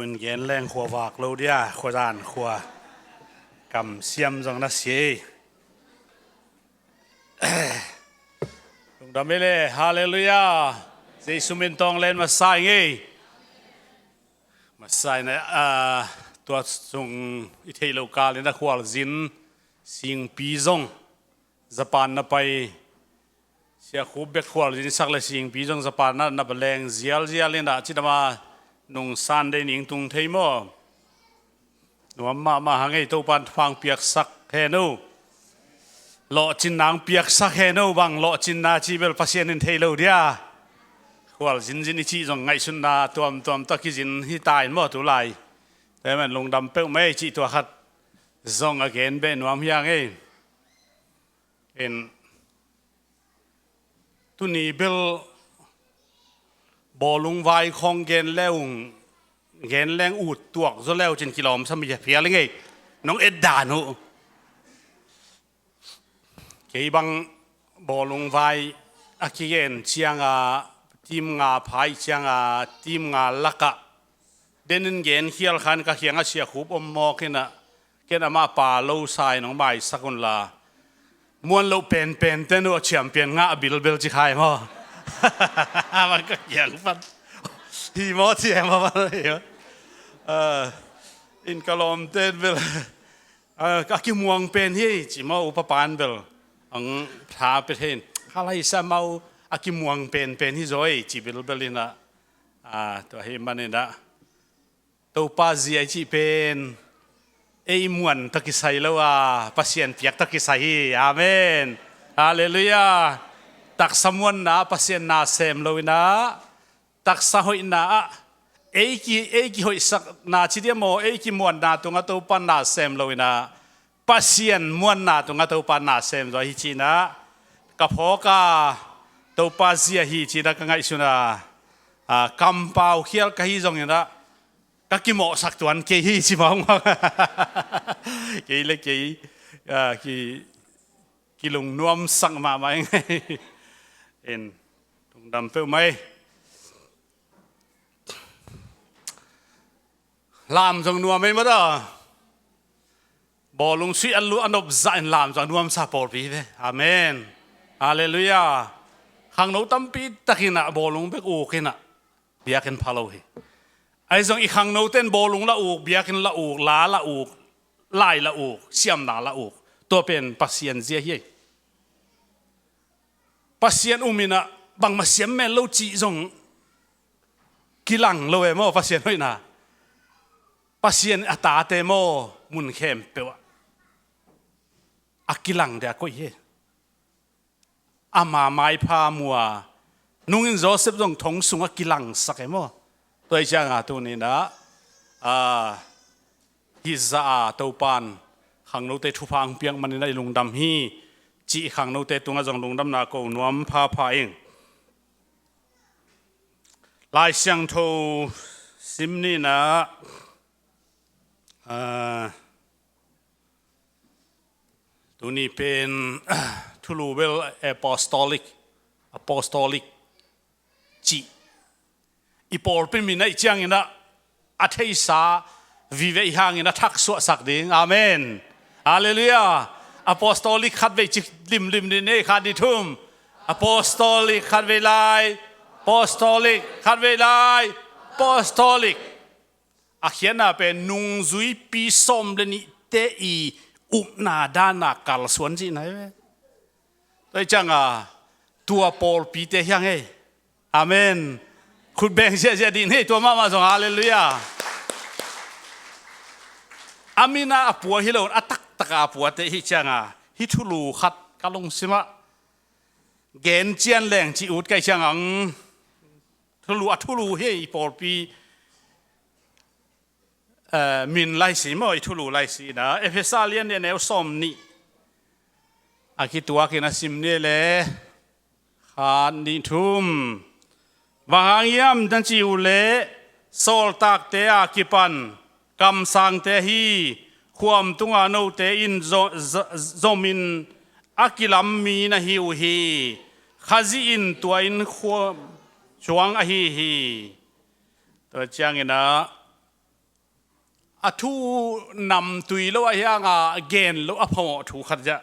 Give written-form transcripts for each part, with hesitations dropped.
in gen leng khua vak lo dia khua dan khua cầm xiêm rằng nó xế đam mê hallelujah Giêsu min tông lên mà sai nghe mà sai này tuột dùng ít hay lâu cả lên đã khua zin sing pi zong Japan na pai sia khu bek khua zin sắc là sing pi zong Japan na baleng zial lên đã chỉ mà nung san đây ning tung thấy mò nung mà hàng ấy tàu pan phang piak sắc hè nu lọ chín nang piak sắc hè nu bằng lọ chín na chi bel pasien in thấy lâu dia khua zin chi zong ngay xuân na tuam ta ki zin hi tai mò tu lại thế mà lung đam pel mấy chi tua khát zong again bên nuam hiang ấy en tu ni belบอลุงไวคองเกนแล้วเกนแรงอูดตัวกซะแล้วจนกิโลมสมัยเพียเลยไงน้องเอ็ดดานุเกี่ยบังบอลุงไวอากิเกนเชียงทีมงาพายเชียงทีมงาลักะเดินเกนเขียลขันก็เขียงเสียขุบอมมอกนะเกนมาป่าโลไซน้องใบสักุลลามวนโลเป็นเต้นว่าแชมเปี้ยนงาบิลจิคายมั้งมันก็อย่างฟันฮีมอเทียมาบ้างเลยอินกลอมเต้นเบลก็กิมวงเป็นที่จิมาอุปปานเบลอังพาไปเห็นข้าไรสมาอากิมวงเป็นที่จอยจิเบลลินะตัวเฮมันนี่นะตัวป้าเสียจิเป็นไอ้มวนตะกิไซแล้วว่าปัสเซียนเปียกตะกิไซอาเมนฮาเลลูยาตักสมวนนะปัสเซียนนาเซมโลวินะตักสะหอยนะเอกิหอยสักนาชิเดียโมเอกิมวนนาตุงตัวปันนาเซมโลวินะปัสเซียนมวนนาตุงตัวปันนาเซมโดยฮิจินะกับพอกาตัวปัสเซียฮิจินะกังไงสุนะคำเป่าเขียลกะฮิจงอย่างนั้นก็กิโมสักตัวนั้นเกี่ยฮิมองเกี่ยเลยกี่ลงนวมสังมาไหมเอ็นตรงดำเปรี้ยวไหมลามจงนัวไม่มาด้บอลงสุยอันลุอันอบใจลามจงนัวมซาปอร์ปีเว้อาเมนฮาเลลูยาขังโนตั้มปีตะกินะบอลงเบกอูกินะเบียกินพาโลฮีไอ้จงอีขังโนเต้นบอลงละอูเบียกินละอูลาละอูไล่ละอูเสียมนาละอูตัวเป็นปัสเซียนเสียเฮียปัสเซียนอุมินะบางมาเสียมแม่เราจีจงกิลังเราเอโมปัสเซียนด้วยนะปัสเซียนอัตาเตโมมุนเข้มเปวะอักกิลังเดียก็เย่อามาไม้พามัวนุ่งอินโจเซฟจงทงสุงอักกิลังสักเอโมตัวเจ้าตัวนี้นะฮิซาตัวปานขังโนเตทุพังเปียงมันในลุงดำฮีจีขังโนเตตุงจงลุงดำนาโกนวมพาเองลายเสียงโทซิมนี่นะตัวนี้เป็นทูลูเวลApostolic จีอีปอลเป็นมีในเจียงอินะอัฐิสาวิเวหางอินะทักษะสักดิ่งอาเมนฮาเลลูยาApostolic ขัดเวจิลิมนี่ขัดดิทุ่ม Apostolic ขัดเวลาย Apostolic ขัดเวลาย Apostolic อาเขียนเป็นนุงซุยปีสมเลนิเตอีอุปนาดานากัลสวนจีไหนเว้ยได้จังตัวปอลปีเตยังไงอาเมนคุณแบ่งเสียดินให้ตัวมาส่งฮาเลลูยาอามินาปัวฮิโลนอัตักตะกาปัวเตฮิจังฮิทุลูขัดกะลงสิมะเกณฑ์เจียนแหล่งจีอุดไกจังทุลูเฮปอลปีมินไลสีมั้ยทุลูไลสีนะเอเฟซัสเลียนเนี่ยแนวส้มนี่อาคิตัวกินสิมเนี่ยเลยขาดนิทุมวางยามดันจิวเล่โซลตักเตอากิปันกำสังเตฮีความตุงาโนเตอินโซมินอากิลัมมีนะฮิวฮีขาจีอินตัวอินความช่วงอฮีตัวเจียงนะ อะทูนำตุยโลอะยังเกณฑ์โลอะพอทูขัดจะ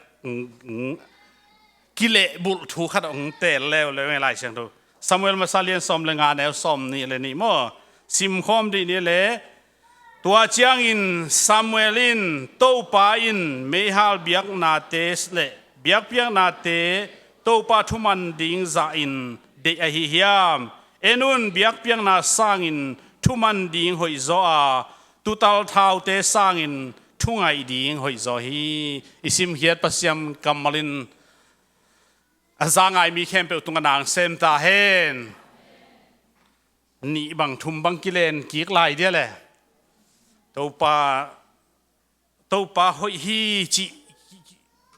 กิเลบุลทูขัดองเตลแล้วเลยไม่ไรเชียงดูซามูเอลมาซาเลียนซอมเลงานแนวซอมนี่เลยนี่มั่วซิมคอมดีนี่เลยตัวเจียงอินซามูเอลินโตปาอินเมฮัลเบียกนาเตสเลเบียกเบียกนาเตโตปาทุมันดิงซาอินเดอหิฮิยามเอนุนเบียกเบียกนาสร้างอินทุมันดิงหอยโซอาตุตัลท้าวเตสร้างอินทุ่งไอดิงหอยโซฮีอิสิมเฮียดปัสยามกัมมาลินอาจารย์ไงมีเข้มเปลตุงนางเซมตาเฮนนี่บังทุมบังกิเลนกีกลายเดียแหละตัวปาหอยฮีจี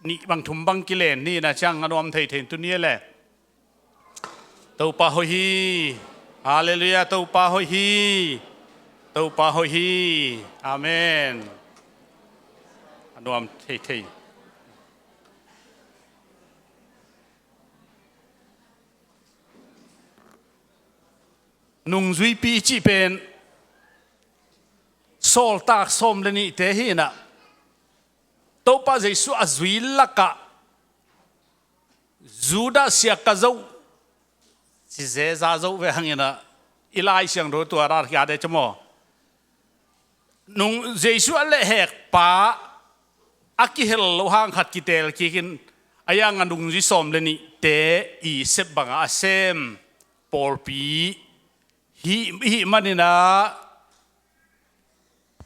นี่บังทุมบังกิเลนนี่นะช่างอนุมไทยเทนตัวนี้แหละตัวปาหอยฮีฮาเลลูยาตัวปาหอยฮีอาเมนอนุมไทยนุ่งจุยปีจีเป็นโซลตากสมเลนี่เตหินะตัวป้าเจสุอาจุยลักกะจูดาเสียกะเจ้าสิเจซาเจ้าเวหังยินะอิไลเสียงรู้ตัวราชการเดชโมนุ่งเจสุอัลเลเหกป้าอากิเฮลโลหังขัดกิเตลกิกินอายังนุ่งจุยสมเลนี่เตอีเซบบังอาเซมปอลปีฮิมันนี่นะ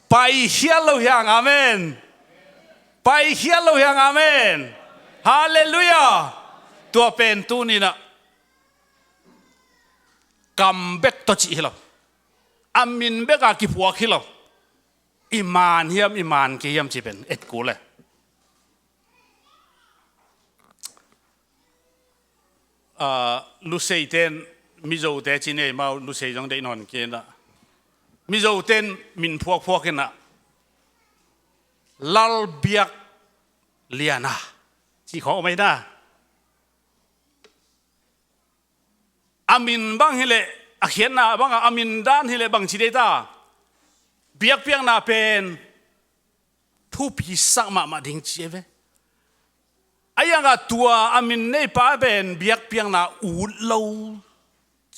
ไปเฮียโลยังอาเมนไปเฮียโลยังอาเมนฮาเลลูยาตัวเป็นตัวนี่นะกัมเบกตัวจีฮิโลอามินเบกอากิพัวฮิโลอิมานเฮียมอิมานกิยมจีเป็นเอ็ดกูเลยลูเซเตนมิโซเตจินเอมาลูเซจงได้นอนกินละมิโซเตนมินพวกกันนะลาลเบียกเลียนาที่เขาไม่ได้อามินบางเฮเลอาเขียนนะบางอามินด้านเฮเลบางชีเดต้าเบียกเปียงนาเป็นทุพิสักมาดิ้งเจเวไอ้ยังกับตัวอามินในป้าเป็นเบียกเปียงนาอูดโล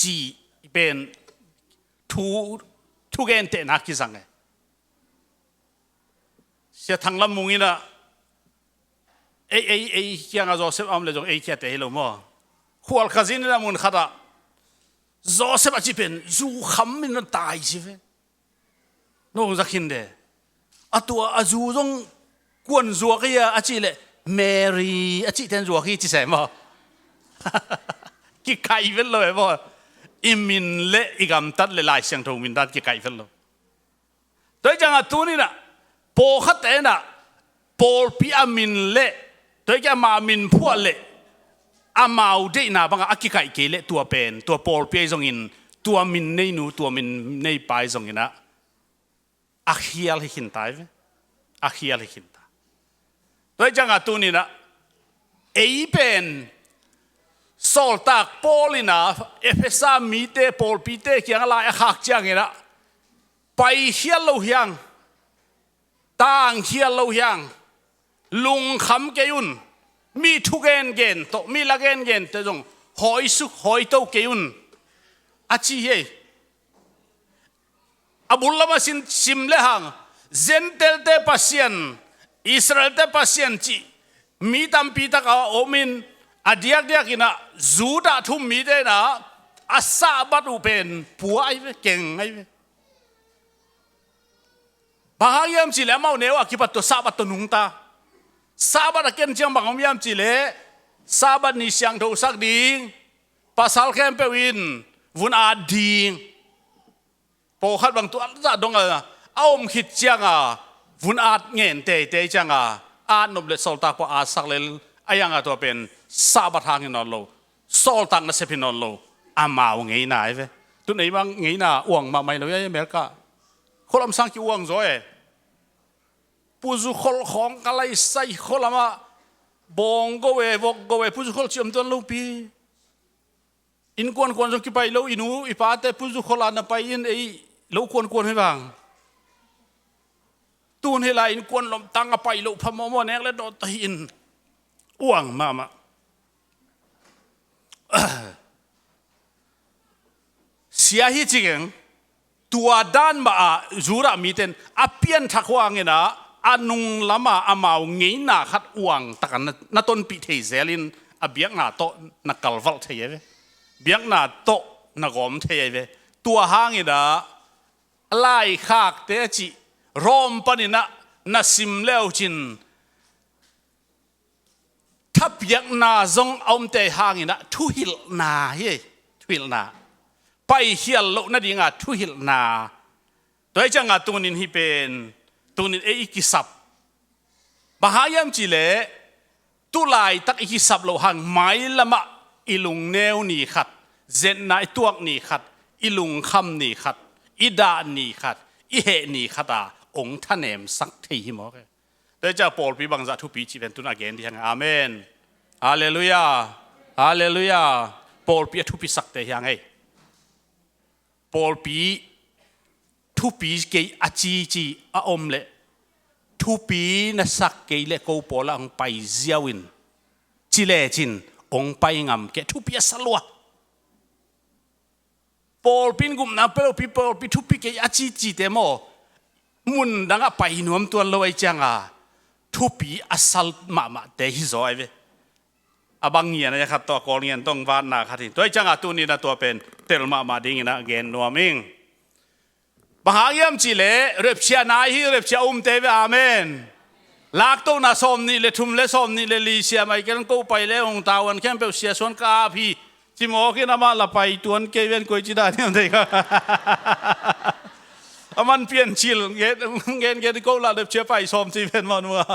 จีเป็นทุกเกนเตนักกิสังเงเสียทั้งลำมุงนี่นะเอ้ยังกับโจเซฟอัมเลจงแค่เตะให้เรามั่วขวลข้าจินนี่ละมุนขัดโจเซฟอาจจะเป็นจูขำมินตายสิเว้น้องจะคิดเด้อตัวอาจูจงกวนจัวกี้อาจิเลแมรี่อาจิเทนจัวกี้ที่ใส่มากี่ไก่เป็นเลยบ่อิมินเละอีกำตัดเลยลายเสียงทงมินตัดกี่ไก่เป็นเลยโดยจังตัวนี้นะโปขัดเองนะโปปีอามินเละโดยจะมามินพวกเละอามาอุดนะบางอากิไก่เกเละตัวเป็นตัวโปปีจงอินตัวมินในนูตัวมินในปลายจงอินนะอาเคียลหินตายไหมอาเคียลหินตาโดยจังตัวนี้นะเป็นโซลตากโปลินาเอฟเอซามีเตโปลปีเตเกียงอะไรหักจังเงี้ยไปเฮียโลหยังต่างเฮียโลหยังลุงคำเกยุนมีทุกเกณฑ์โตมีละเกณฑ์แต่จงหอยสุขหอยโตเกยุนอาชีเฮอบุลลามาซิมเลหังเซนเตลเตปัสเซียนอิสราเอลเตปัสเซียนจีมีตัมปีตะกาโอมินอดียกนะจูดาทุ่มมีได้นะอาซาบัดอุเป็นผัวไอ้เก่งไอ้บางยามจีเลมาเนวกิปัตตัวซาบัดตัวนุงตาซาบัดเก่งจังบางยามจีเลซาบัดนิสังทูสักดิงภาษาแคมเปวินวุนอาดิงพอขัดบางตัวจะดงเอามคิดจังวุนอาดเงินเตะจังอาดนบเลสโซลตาพออาสักเลไอ้ยังตัวเป็นซาบัดทางนอนโลโซลตังนัสเซพินอนโลอามาเอาไงน่ะไอ้เว้ยตัวไหนบางไงน่ะอ้วงมาไม่เลยไอ้เมริกาคนลำสังกี่อ้วงจ้อยผู้สุขของอะไรใส่คนละมาบงก็เวบกก็เวผู้สุขชิมตัวลูปีอินกวนจงกี่ไปลูอินูอีป้าแต่ผู้สุขลานไปอินไอ้ลูกวนให้บ้าง ตูนให้ลายอินกวนลมตังไปลุพมอมอเนกและโดดหินอ้วงมาเสียหิจริงตัวด้านมาจูระมีเต็นอเปียนทักว่างเงนะอนุงละมาอมาเงี้ยนาขัดอ้วงตะกันนัต้นปีเทเซลินอเบียกนาโตนักกลวัลเทียเวเบียกนาโตนักอมเทียเวตัวห้างเงนะไล่ขากเตจิรอมปนินะนัสิมเลวจินทับเบียกนาจงอมเตห้างเงนะทุหิลนาเฮ้ทุหิลนาไปเฮียลโลนั่นดีงาทุหิลนาโดยจังอาตุนินฮิเป็นตุนินเอกิสับบาหายามจิเลตุลายตักอิกิสับโลหังไม้ละมะอิลุงเนวนี่ขัดเจนนายตัวนี่ขัดอิลุงคำนี่ขัดอิดานี่ขัดอิเหนี่ขัดองค์ท่านเอมสักทีหิมอกโดยจะปอลปีบังจะทุปีจีเป็นตุนอาเกนที่ยังอาเมนฮาเลลูยาฮาเลลูยาปอลปีทุปีสักแต่ยังไงปอลปีทุปีเกยอาจีอาอมเล่ทุปีนักสักเกยเล่กูปอลองไปเจียวินจิเลจินองไปงามเกทุปีสลัวปอลปีนกุมนาเปลปีปอลปีทุปีเกยอาจีเตโมมุนดังไปนวมตัวลอยจังทุปีอาศัลมาเตหิโซไอเวอบางเงียนะครับตัวกอลเงียนต้องวานนาขัดตัวจังตัวนี้นะตัวเป็นเตลมาดิ่งนะเกนนัวมิงบางอย่างจิเลเรียบเชียนายฮิเรียบเชียเตวอาเมนลักตัวน่าสมนี่เลทุมเลสมนี่เลลีเชียไม่กันกูไปเลยองตาวันแค่เปเชียส่วนกาพีจิโมกินามาละไปตัวนั้นเกวียนกุยจิดาเนี่ยเด็กมันเปลี่ยนชิลเกนกูละเรียบเชียไปสมจีเป็นมันว่า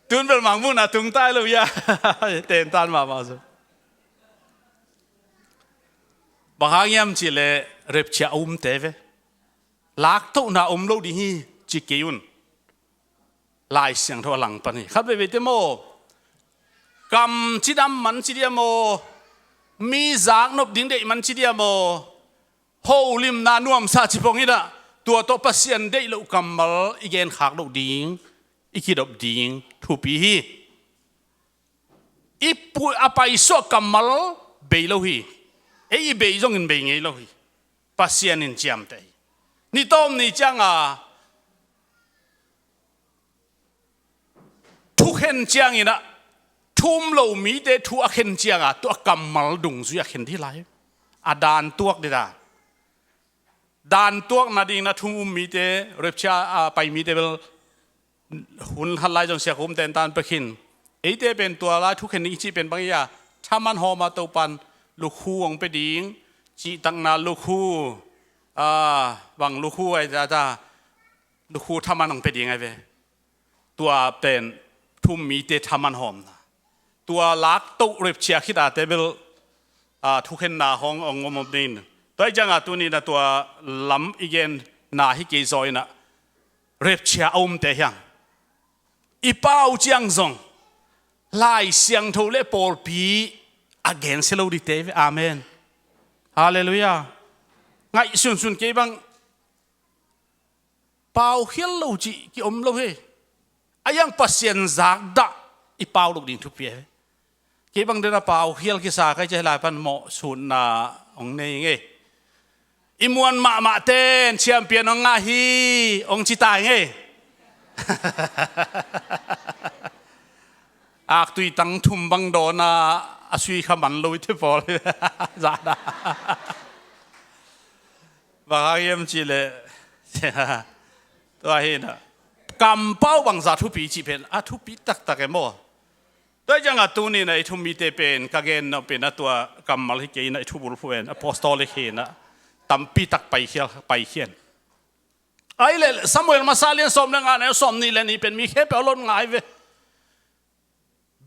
ตุนเป็นหมังมุนตุงใต้เลยยาเต้นตันมาสิบางอย่างจิเลเรียบเชียเตวลักตัวน่าโลดีฮีจิเกยุนลายเสียงทั่วหลังปนี่ครับไปเวทโมกำจิดำมันจิเดียโมมีจากนบดิ้งเดมันจิเดียโมโฮลิมนานวมซาจิปงอีนะตัวโตปัสยันเดลุกำมัลอีเกนขากลูกดิ้งอีกิดบดิ้งทุปีฮีอีปุยอภัยโซกำมัลเบยโลฮีเออีเบยจงอินเบยเงยโลฮีปัสยันอินจามเตนี่ต้มนี่จังทุกเห็นจังอีนะทุ่มโลมีเดทุกเห็นจังตัวกำมัลดุงสุยเห็นที่ไรดานตัวเดียดานตัวนาดีนะทุ่มมีเดเรียบชาไปมีเดเบลหุ่นฮัลไลจงเสียคุมเต็นตานไปขินไอเดเป็นตัวละทุกเห็นนี้จีเป็นบางอย่างถ้ามันหอมาตัวปันลูกคู่องไปดิ้งจีตั้งนาลูกคู่บางลูกคู่ไอ้จ้าลูกคู่ทำมันองไปดิ้งไงเว้ตัวเป็นทุ่มมีเดทำมันหอมตัวลักตุเรียบเชียคิดอาเตเบลทุกเห็นหน้าห้ององงมดินตัวจังตัวนี้นะตัวล้ำอีเกนหน้าฮิเกยซอยนะเรียบเชียเตะยังอีเป้าจังซงไล่เสียงทูเล่ปอลปีอเกนเซลูดิเตวอาเมนฮาเลลูยาไงสุนเก็บังเป้าเฮียลูจีกี่โลเฮอายังปัสยันจากดะอีเป้าลูกดิ่งทุกเปียเก็บังเดินเป้าเฮียลกิสาใครจะหลายพันเหมาะสุนนาองเนยไงอิมวนมาเต้นแชมเปี้ยนองงาฮีองจิตายไงอาตุยตั้งทุ่มบังโดนาอาศัยขมันลุยที่พอเลยจ้าดาบางอย่างจีเลตัวเห็นนะกำเป้าบังซาทุปีจีเป็นทุปีตักเอโมด้วยจังตัวนี้นะทุมีเตเป็นกางเกนเป็นตัวกำมัลฮิเกนทุบุรุษเป็น Apostolic นะตั้มปีตักไปเขียนไอ้เล่สมัยมาซาเลียนสมเรื่องอะไรสมนี่แหละนี่เป็นมีแค่เปล่าล้นง่ายเว้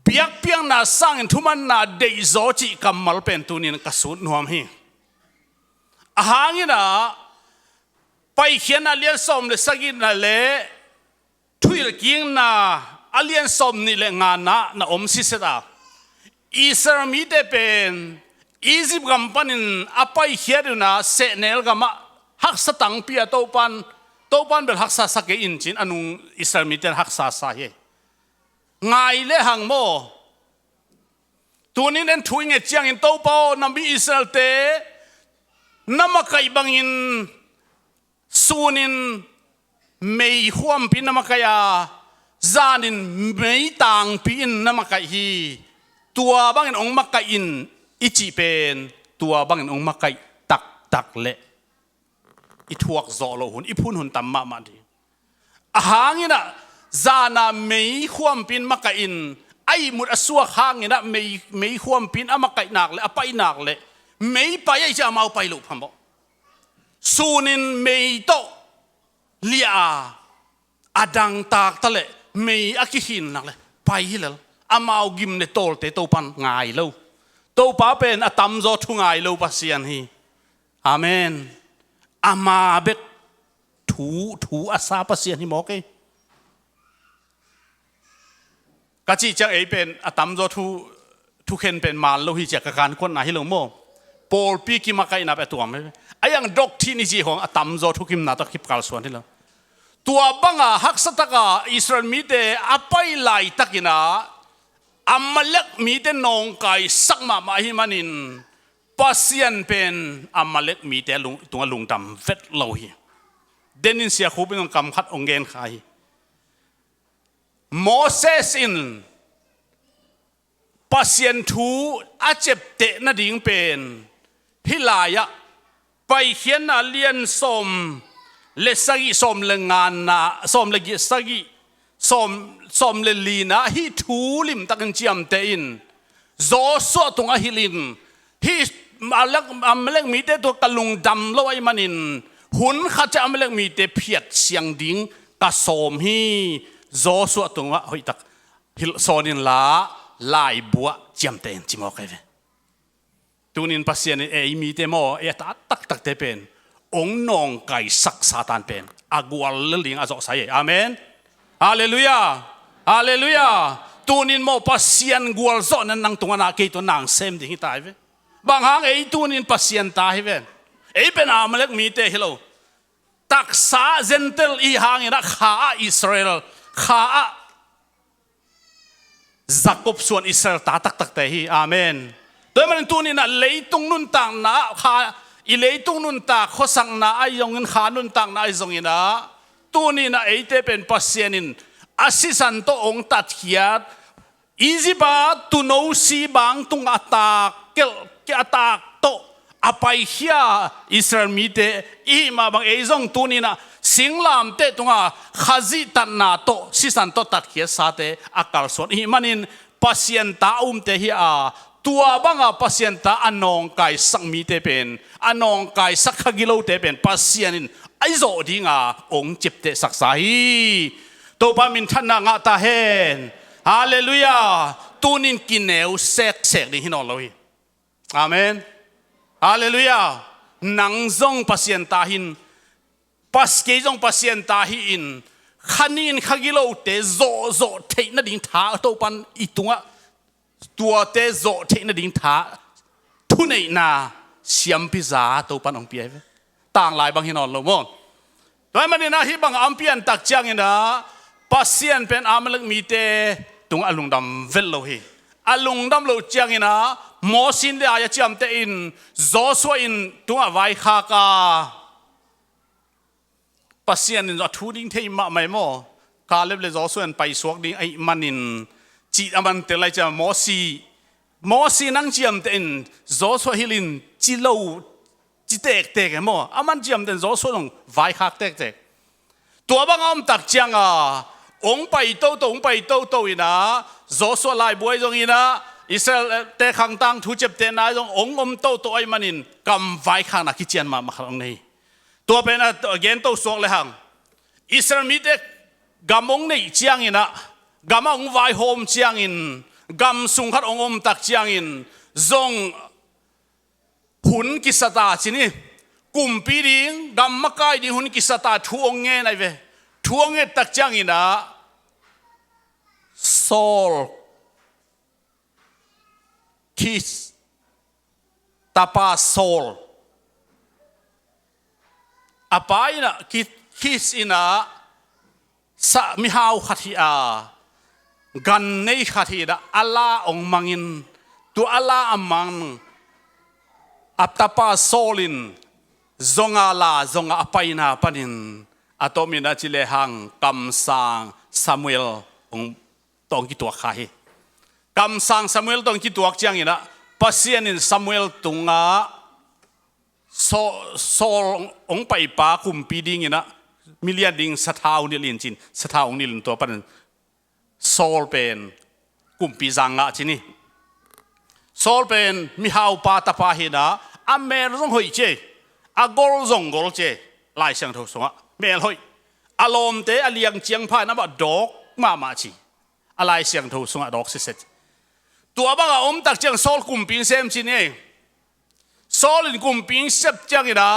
เบียกเพียงน่าสร้างทุมันน่าเดยโซจิกำมัลเป็นตัวนี้กระสุนหัวมีหางี้นะไปเขียนเลียนสมเลยสักกี่นั่นเลยทุยกิงน่ะเลียนสมนี่เลยงานน่ะอมสิเสดาอิสรามีเดเป็นอียิปต์กัมปันินไปเขียนนะเซเนลกัมฮักสตังเปียโตปันโต pan bel haksa sa ke in chin anung Israel mi ten haksa sa he ngai le hang mo tunin en thuing e chiang in to pao nami Israel te namakai bangin sunin mei huam pin namakaya zanin mei tang pin namakai hi tua bangin ong makai in ichi pen tua bangin ong makai tak le i thuak zo lo hun i phun hun tamma ma di a hangina zana mei huam pin makai in ai mut asua hangina mei huam pin amakai nak le apai nak le mei pa ai cha mau pai lo phamo sunin mei to lia adang tak tale mei akihin nak le pai hilal amau gim ne tol te to pan ngai lo to pa pen atam zo thu ngai lo pasian hi amen ama bet thu asa pasian hi mo ke ka chi chang ei pen atam zo thu khen pen mal lo hi cha ka kan kon na hi lo mo pol pi ki ma kai na pe tuam ayang doctrine ji hong atam zo thu kim na to khip kal suan hi lo tua banga hak sataka Israel mi te apai lai takina amalek mi te nong kai sakma ma hi manin pasian pen amalek mi te tunga lungtam vet lo hi denin sia khupin kam khat ongen khai Moses in pasian thu achep te na ding pen hilaya pai hian na lian som le sagi som le ngan na som le gi sagi som le lina hi thu lim takin chiam te in zo so tunga hilin hi amalek mi te to kalung dam lo ai manin hun kha cha amalek mi te phiat siang ding ka som hi zo so tunga hoi tak hil sonin la lai bua chiam te chimo kai ve tunin pasien e mi te mo e ta tak te pen ong nong kai sak satan pen agwal ling azo sai amen hallelujah hallelujah tunin mo pasien gwal zo nan nang tunga na ke to nang sem ding tai ve bang hang ei tunin pasien ta hi ven ei pen amalek mi te hello taksa zentel i hang ina kha Israel kha Jacob suan Israel ta tak te hi amen toy man tunin na leitung nun tang na kha i leitung nun ta khosang na ai yong in kha nun tang na ai zong ina tunin na ei te pen pasienin asisan to ong tat hiat easy ba to know si bang tung atak kel atak to apai hia Israel mi te i ma bang ei zong tunina singlam te tunga khazi tan na to sisan to tat khia sa te akal son i manin pasien ta te hi a tua banga pasien ta anong kai sang mi te pen anong kai sak khagilo te pen pasienin ai zo dinga ong chip te sak sa hi to pa min than na nga ta hen hallelujah tunin kineu sek ni hinon lo hi amen hallelujah nang zong pasien ta hin paske jong pasien ta hi in khanin khagilo te zo the na ding tha to pan itunga tua te zo the na ding tha thu nei na siam pizza to pan ong pie tang lai bang hinon lo mo toy man na hi bang ampian tak chang ina pasien pen amalek mi te tung alungdam vel lo hi alungdam lo chang ina mosin de aya cham te in zo so in tunga vai kha ka pasien in thu ding thei ma mai mo ka le zo so en pai suak ding ai manin chi aman te lai cha mosi nang chiam te in zo so hilin chi lo chi tek mo aman chiam ten zo so long vai khak tek tua bang om tak chang a ong pai to ina zo so lai buai jong ina Israel te khang tang thu chep te na jong ong om to ai manin kam vai khang na ki chian ma khang nei tua pen again to sok le hang Israel mi te gamong nei chiang ina gamong vai hom chiang in gam sung khat ong om tak chiang in zong hun ki sata chini kum pi ding gam makai di hun ki sata thu ong nge nai ve thu ong nge tak chiang ina Saul Kis tapa Saul apai na คิสอินะสะมิฮาวขัดอากันในขัดนะอัลลาองมังอินตัวอัลลาอมังอัตปาโซลินจงอาลาจงอาไปนาปนินอัตมินาจิเลหังกำสังซามูเอลองตองกิตัวใครกำสังซามูเอลตองกิตัวเจียงอินะปัสยานินซามูเอลตุงาโซองไปปาคุมปีดิ้งอินะมิเลียดิ้งสถาวนิลินจินสถาวนิลินตัวปันโซลเป็นคุมปีจังอะจินี่โซลเป็นมิฮาวปาตาปาหินะอเมรจงหอยเจอากอลจงกอลเจลายเสียงทุกสงะเมลหอยอารมณ์เตอเลียงเจียงพายนับดอกมาชีอะไรเสียงทุกสงะดอกสิเสร็จตัวบ้างอมตักเจียงโซลคุมปีเซมจินี่โซลินกุมปิงเซบจังอีนะ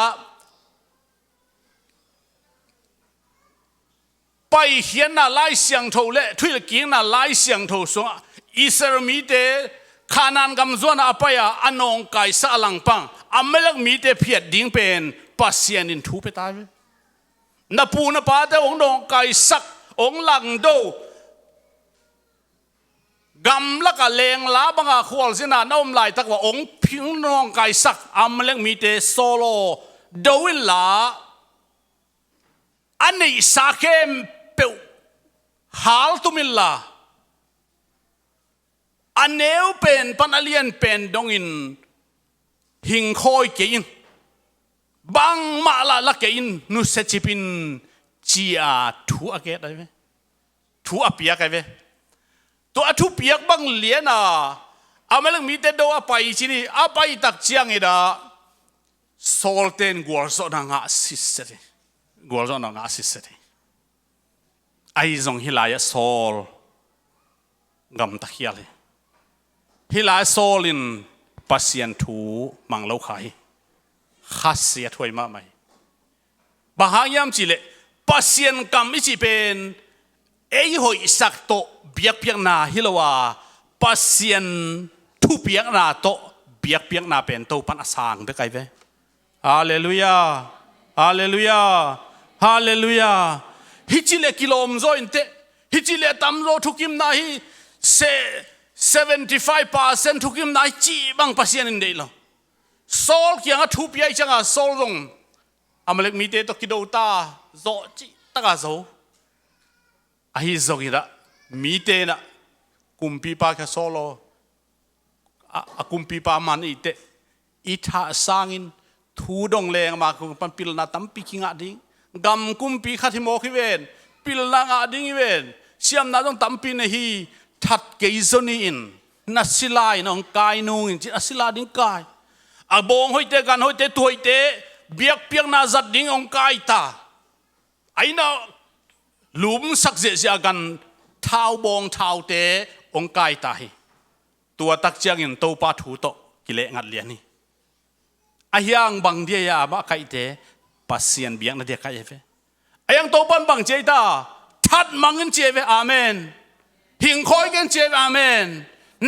ไปเห็นน่ะไล่เสียงโทเล่ทุยกินน่ะไล่เสียงโทส่งอิสรามีเตขานันกำจวนอาไปอ่ะอันองไก่สะลังปังอเมริกมีเตเพียดดิ้งเป็นปัสยานินทูไปตายเลยนับปูนับปาเตองนองไก่สักองหลังโดกำลักเลงลาบังอาขวลสินะน้อมไหลตักว่าองพิงนองไก่สักอเมริกมีเตโซโลดวิลลาอันนี้สักเข็มเปียวฮาลตุมิลลาอันเนวเป็นปันอเลียนเป็นดงอินหิงคอยเกินบังมาละเกินนุสจิปินจีอาทูอาเกตได้ไหมทูอาเปียกได้ไหมตัวทูเปียกบังเลียนะอาไม่เรื่องมีแต่โดอาไปที่นี่อาไปตักเจียงอีดาโซลเทนกัวโซนังอาสิสเตกัวโซนังอาสิสเตไอซงฮิลายโซลกำตักยาเลยฮิลายโซลินปัสยันทูมังเล่าขายขัดเสียถวยมาไหมบางยามจีเลปัสยันกำมิจิเป็นเอ้ยหอยสักโตเบียกเปียกนาฮิลวาปัสยันทุเปียกนาโตเบียกเปียกนาเป็นโตปันอาสางเด็กไก่เว้ฮาเลลูยาฮาเลลูยาฮาเลลูยาฮิจิเลกิโลมโซอินเตฮิจิเลตัมโรทุกิมนาฮิ75% ทุกิมนาฮิจีบังปัสยันอินเดลโซลกี้งทุเปียจังอ่ะโซลรงอเมริกมีเตตกิโดตาโซจิตะกาโซไอ้โซกิระมีเตนะกุมปีปาแค่โซโลกุมปีปามันอีเตอิทาสางินทูดงเลงมาคุปันปิลนาตัมปีกิงะดิ้งกำกุมปีขัดทิโมกิเวนปิลนางะดิ้งเวนเสียมนาต้องตัมปีเนฮีทัดเกยซนีอินนัสสิลายน้องกายนูอินจินัสสิลาดิ้งกายอาบงหอยเตกันหอยเตตัวหอยเตเบียกเปียกนาจัดดิ้งองกายตาไอ้น่ะหลุมสักเสียกันเท้าบงเท้าเตองกายตาตัวตักเจียงอินโตปาถูโตกิเลงัดเลียนี่อายังบังเดียาบ้าใครเตปัสยันเบียงนาเดียใครเฟอายังโตปันบังเจตาทัดมังเงินเจเวอาเมนหิงคอยกันเจเวอาเมน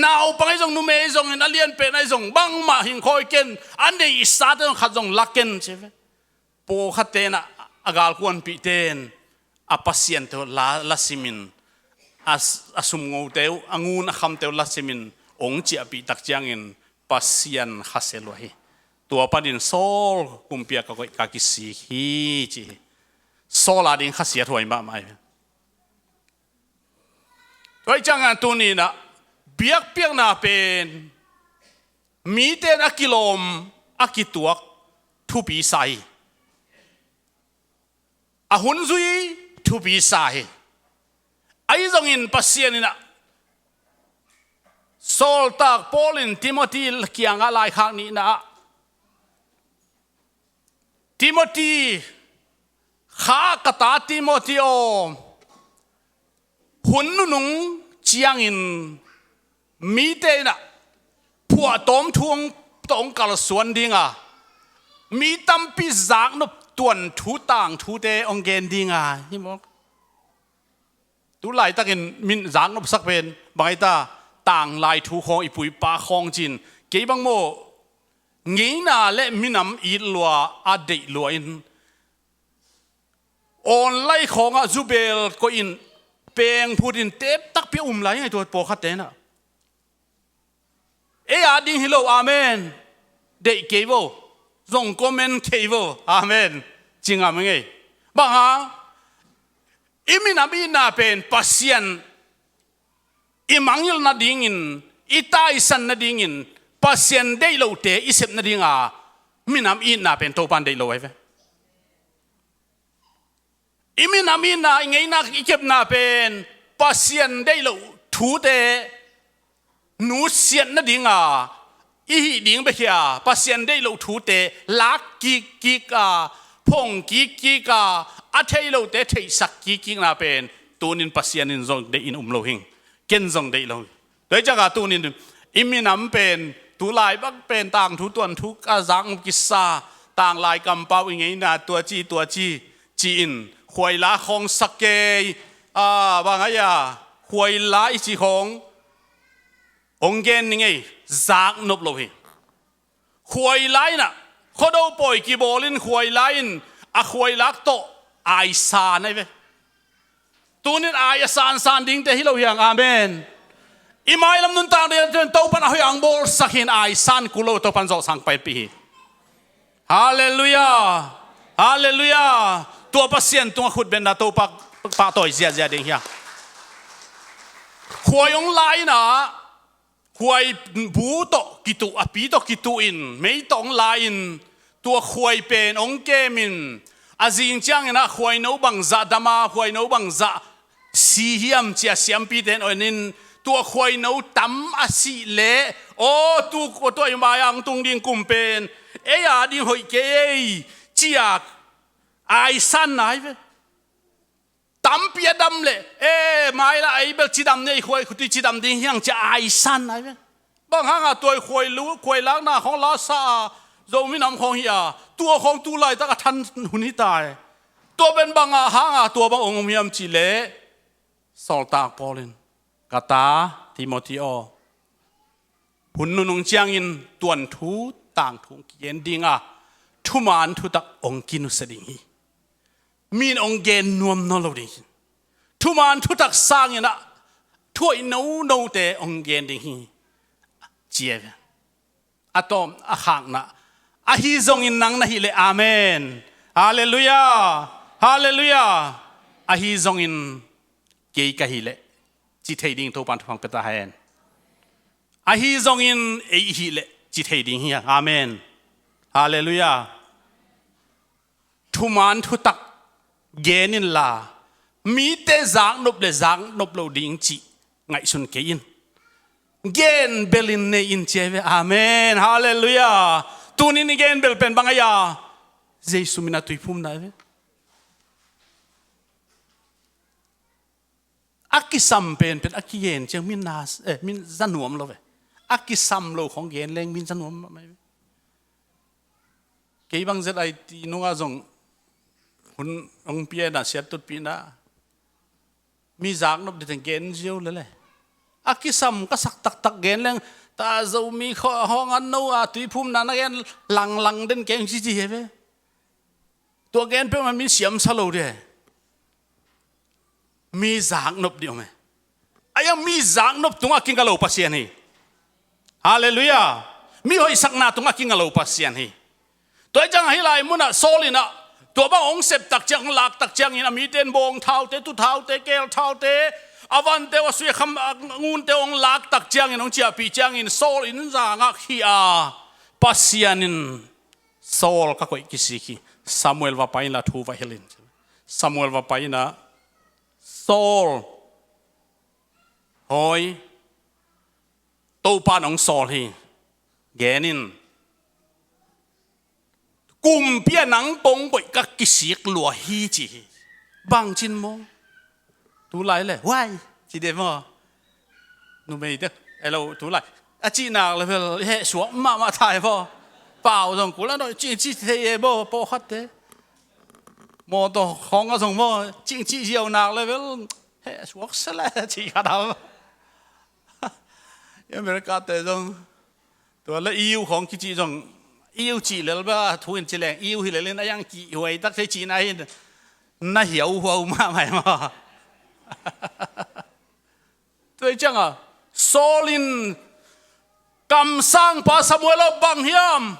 นาวปังไอ้จงนุ่มไอ้จงนัเลียนเป็นไอ้จงบังมาหิงคอยกันอันนี้สาดต้องขัดจงลักกันเจเวโปขัดเตนะอากาศควรปีเตนอาปัสยันเตลาสิมินอาสุมงูเตวอางูนคำเตวลาสิมินองค์เจียปีตักเจียงอินปัสยันฮัสเซลวะตัวปดินโซลกุมเปียกากิสีฮีจีโซลาดินขัดเสียถวยมาไหมตัวจังงานตัวนี้นะเบียกเปียกนาเป็นมีเตนอากิโลมอากิตัวทุปีไซอาหุนซุยทุปีไซไอ้ตรงอินปัสยันนี่นะโซลตากโปลินติโมธีเกียงอะไรข้างนี้นะติโมธีข้ากตาติโมธีโอหุ่นนุ่งเจียงอินมีเตนะผัวต้มทวงตองกาลสวนดิ้งอ่ะมีตั้มปีจากนบตวนทูต่างทูเตองเกนดิ้งอ่ะนี่บอกดูไหลตะกินมินจากนบสักเป็นบางไอ้ตาต่างลายทูคองอีปุยปาคองจินเกี่ยบังโมงี้น่ะและมินำอีลัวอาเดลัวอิน ออนไล่ของอะจูเบลก็อินเปงพูดินเต็บตักเปียไล่ไงตัวปอคัดเตนะอาดิ้งฮิโลอาเมนเด็กเกวส่งคอมเมนต์เกวอาเมนจริงอะมึงไงบ้างฮะมินาเป็นปัสยันมังยลนาดิ้งินตายสันนาดิ้งินปัสยันได้โลเตอิเสพนาดิ้งมินาเป็นโตปันได้โลไอ้เว้มินาไงนักอิเก็บนาเป็นปัสยันได้โลทูเตนูเสียนนาดิ้งดิ้งไปเฮียปัสยันได้โลทูเตลักกิกพงกิกอาเทโลเตเทสักกินาเป็นตัวนินปัสยันนินซงได้อินโลหิงเกนซงได้โลโดยจากตัวนินมินเป็นตัวลายบักเป็นต่างทุตวนทุกอาจังกิสาต่างลายกำเป้าอย่างงี้นะตัวจีนหวยละของสเกยบางอย่างหวยละอีจีขององเกนยังไงจากนบโลหิหวยละน่ะเขาดูปล่อยกีโบลินหวยละหวยละโตไอซานไอ้เว้ตัวนี้ไอซานดิ้งแต่ที่เราอย่างอาเมนไม่ลำนุนต่างเดียนตัวปัญหาอย่างบอลสักหินไอซันกุโลตัวปัญจสังไปปีฮาเลลูยาตัวปัสเซียนตัวขุดเป็นดาตัวปากต่อยเสียดิ่งเฮียหวยองไลนะหวยบูโตกิตุอปีโตกิตุอินไม่ต้องไลน์ตัวหวยเป็นองเกมินอาจิงจังนะหวยโนบังซาดามาหวยโนบังซาสีเฮียมเจียเสียมปีเดนอนินตัวควายนูตั้มอาศิเล่โอ้ตัวมายังตุงดิ่งกุมเป็นดิ่งหอยเกยเจียกไอซันไหนเว้ตั้มเปียดำเล่ไม่ละไอเบลจีดำเนี่ยควายคุติจีดำดิ่งยังจะไอซันไหนเว้บางครั้งตัวควายรู้ควายล้างหน้าของลาซาโจมินำของเฮียตัวของตัวไหลตะกทันหุ่นที่ตายตัวเป็นบางห้างตัวบางองค์มีอัมจีเล่สอลตากพอลินกาตาทิโมธีโอหุ่นนุ่งเจียงอินตวนทูต่างทุงเย็นดิ่งทุมานทุตักองกินุสดิ่งมีนองเกนนวมนอลดิ่งทุมานทุตักสร้างยันถ้วยนูเตองเกนดิ่งเจียบอะตอมอะขังนะอะฮิซงอินนังนะฮิเลอาเมนฮาเลลูยาอะฮิซงอินเกยกะฮิเลจิตให้ดิ่งตัวปันทุพังเปตาเฮนอาฮีซงอินฮิเลจิตให้ดิ่งเฮียอาเมนฮาเลลูยาทุมานทุตักเกนินลามีแต่จังนบโลดิ่งจิไงสุนเกยินเกนเบลินเนอินเจเวอาเมนฮาเลลูยาตูนินเกนเบลเป็นบางอย่างเจสุมินาตุยพุ่มได้เวอักกิซัมเป็นอักกิเยนเจ้ามินนาสมินจันหวมเราเว้อักกิซัมโลของเยนเลงมินจันหวมไม่เกี่ยบังเจไอตีนัวจงหุ่นองเปียน่ะเสียตุดปีน่ะมีจากนบเด็กเกนเจียวเลยอักกิซัมก็สักตักเกนเลงตาจะมีห้องอันนู้ตุยพุ่มนั่นเกนหลังเดินเกนจีเว้ตัวเกนเป็นมันมีเสียมสโลเดมีจากนบเดียวไหมยังมีจากนบตรงอากินกะโลปัสยันฮีฮาเลลูยามีหอยสักนาตรงอากินกะโลปัสยันฮีตัวจังให้ลายมุนะโซลินะตัวบ้าองเสพตักจังหลักตักจังอินะมีเต็นบงเท้าเตตุเท้าเตเกลเท้าเตอวันเตวสุยคำงูนเตองหลักตักจังอินองเจียปีจังอินโซลินจางอักฮีอาปัสยันินโซลก็อีกสิกีซามูเอลว่าไปนะทูวาเฮลินซามูเอลว่าไปนะโซลหอยตัวปานองโซลฮีเกนินกุมเปียนังปงไปกักกิสิกลัวฮีจีบางจินมองตูไลเลยว้ายจีเดมอนูไม่เด้อเราตูไลอาจีนักเลยเฮ้สวมมาถ่ายพ่อเปล่าตรงกูแล้วหน่อยจีเทยบ่ปอฮัดเด้มอตัวของก็ส่งมอจริงจีเจียวนักเลยเฮ้สวกเสร็จจีกันเอายังไม่ได้กัดแต่ตรงตัวละอิวของจีตรงอิวจีเลยบ้าทุนจีแรงอิวหิเลนยังจีหวยตักใช้จีนไอ้那hiểu hầu mà mày mà tôi chẳng à Solin cầm sang pa Samuel bằng hiam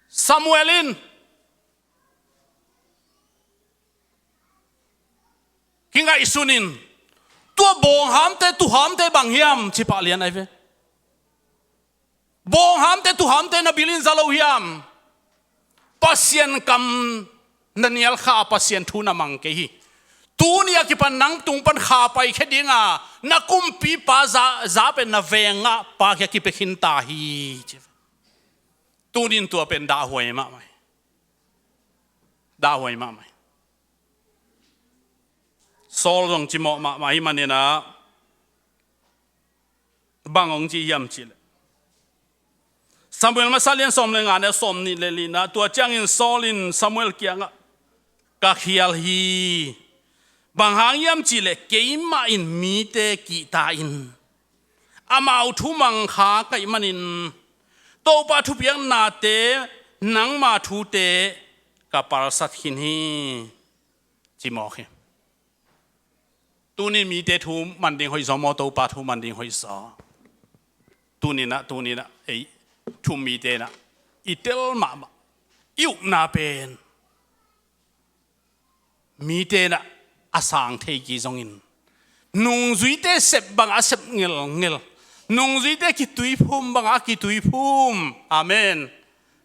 Samuelin khi ngài sunin tua bong ham te bằng hiam chỉ pa liền này về bong ham te tu ham te na bilin zalo hiam pasien kam nanial kha pasien thu na mang ke hi tu ni ki pan nang tung pan kha pai khe dinga na kum pi pa za pen na venga pa ki pe khin ta hi tu nin tu pen da hoi ma mai sol rong chi mo ma hi manena bangong chi yam chi le Samuel masalian som le ngane som ni le lina tua changin Solin Samuel kianga ka khial hi bang hang yam chi le keima in mi te ki ta in amau thu mang kha kai manin to pa thu piang na te nang ma thu te ka par sat hin hi chi mo khe tu ni mi te thu man ding hoi so mo to pa thu man ding hoi so tu ni na ei thu mi te na itel ma iu na pen mi te na asang thei ki zongin nung zui te sep bang a sep ngel nung zui te ki tui phum bang a ki tui phum amen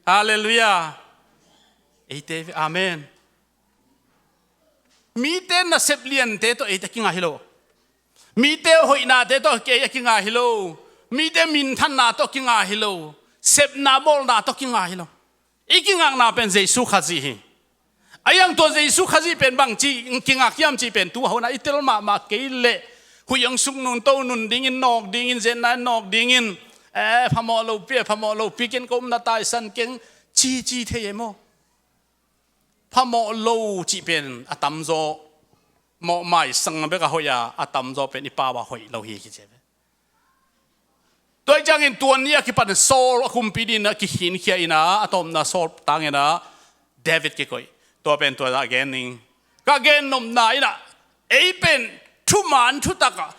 hallelujah ei te amen mi te na sep lian te to ei te kinga hilo mi te hoi na te to ke kinga hilo mi te min than na to kinga hilo sep na bol na to kinga hilo ikingang na pen Jesu khazi hi ayang to Jesu khazi pen bang chi kinga kiam chi pen tu ho na itel ma ke le huyang sung nun to nun ding in nok ding in zen na nok ding in phamo lo pikin kom na tai san keng chi the mo phamo lo chi pen atam zo mo mai sang be ka hoya atam zo pen ipa wa hoi lo hi ki che tôi chẳng in tuần nia khi bạn Saul không biết đi na khi hin kia ina atom na Saul tang ina David cái coi tôi bên tôi đã gen ning các gen nom na ina ấy bên thu man thu taka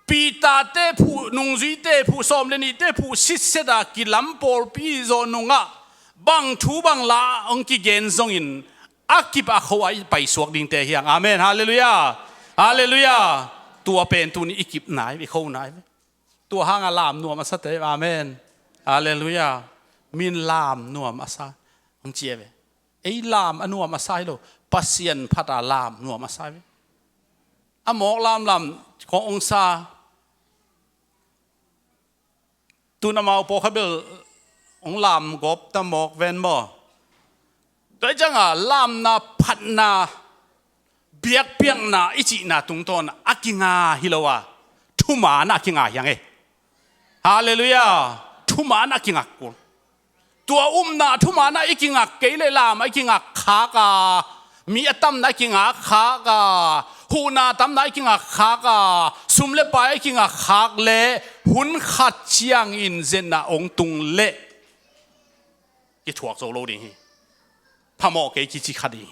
pita te phu nung zui te phu som le ni te phu sit se da ki lam por pi zo nunga bang thu bang la ong ki gen zong in akip a khowai pai suak ding te hiang amen hallelujah tua pen tu ni ikip nai vi khou naiตัวห้างลามนัวมาสัตย์อาเมนฮาเลลูยามินลามนัวมาซาองเจียเวไอ้ลามอนัวมาซาโลปัสเซียนพัดลามนัวมาซาเวอหมอกลามขององศาตุนมาโปคเบลองลามกบตะหมอกเวนบ่โดยจังลามนาพัดนาเบียกเปียงนาอิจินาตุงตอนอากิงาฮิโลวาทุมานากิงายังไงฮาเลลูยาทุมานากิงักกูตัวนาทุมานาอิกิงักเกลลามอิกิงักขากามีอตัมนากิงักขากาหูนาตัมนาอิกิงักขากาสุมเลปายอิกิงักขากเลหุนขัดเชียงอินเซนาองตุงเลกิถวกโซโลดิงพะโมเกกิจิขัดี